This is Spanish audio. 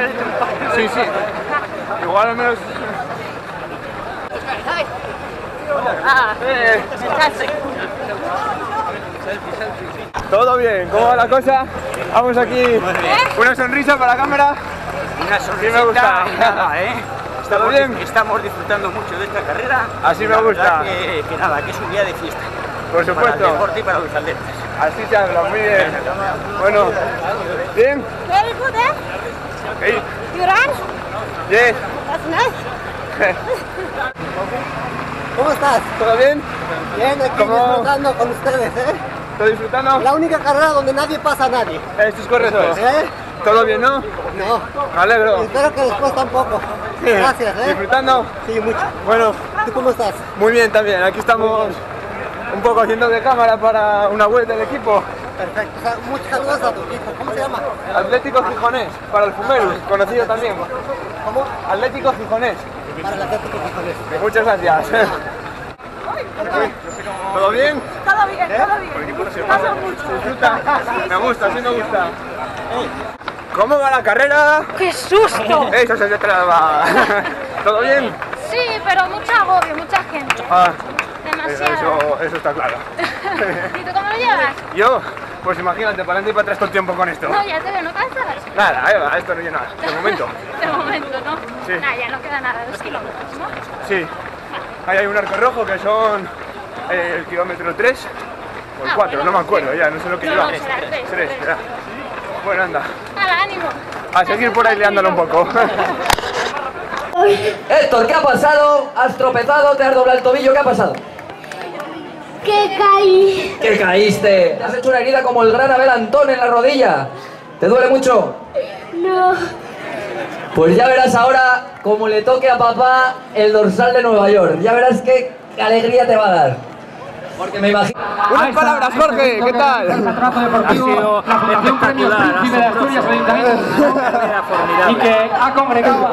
haber hecho un poco. Sí, sí. Igual al menos... Fantastic. Todo bien, ¿cómo va la cosa? Vamos aquí, una sonrisa para la cámara. Una sonrisa. Sí me gusta. Nada, ¿Todo bien? Estamos disfrutando mucho de esta carrera. Así me gusta. Que nada, que es un día de fiesta. Por supuesto. Para el deporte y para los atletas. Así se habla, muy bien. Bueno, ¿bien? Very good, eh? Hey, You run? yes. That's nice. ¿Cómo estás? ¿Todo bien? Bien, aquí ¿Cómo? disfrutando con ustedes, ¿eh? ¿Estás disfrutando? La única carrera donde nadie pasa a nadie. Esto es correcto. ¿Eh? ¿Todo bien, no? No. Me alegro. Espero que después tampoco. Gracias, ¿eh? ¿Disfrutando? Sí, mucho. Bueno, ¿Tú cómo estás? muy bien también. Aquí estamos un poco haciendo de cámara para una web del equipo. Perfecto. O sea, muchos saludos a tu equipo. ¿Cómo se llama? Atlético Gijonés, para el Fumerus, conocido también. ¿Cómo? Atlético Gijonés. Para el Atlético Gijonés. Muchas gracias. ¿Todo bien? Todo bien, todo bien. Paso mucho. ¿Disfruta? Me gusta, sí me gusta. ¿Cómo va la carrera? ¡Qué susto! Eso se traba. ¿Todo bien? Sí, pero mucho agobio, mucha gente. Ah, Demasiado. eso está claro. ¿Y tú cómo lo llevas? Yo, pues imagínate, para adelante y para atrás todo el tiempo con esto. No, ya te veo, ¿no cansas? Nada, Eva, esto no llena, de momento. De momento, ¿no? Sí. Nada, ya no queda nada, 2 kilómetros, ¿no? Sí, ahí hay un arco rojo que son el kilómetro 3 o el 4, bueno, no me acuerdo ya, no sé lo que lleva. No, será 3. 3, ya. Bueno, anda, ¡Hala, ánimo! a seguir por ahí liándolo un poco. Héctor, ¿qué ha pasado? ¿Has tropezado? ¿Te has doblado el tobillo? ¿Qué ha pasado? ¡Que caí! ¿Qué caíste? ¿Has hecho una herida como el gran Abel Antón en la rodilla? ¿Te duele mucho? No. Pues ya verás ahora cómo le toque a papá el dorsal de Nueva York. Ya verás qué alegría te va a dar. Porque me imagino... Unas palabras, Jorge, ¿qué tal? Ha sido espectacular, Príncipe de Asturias, Ayuntamiento, y que ha congregado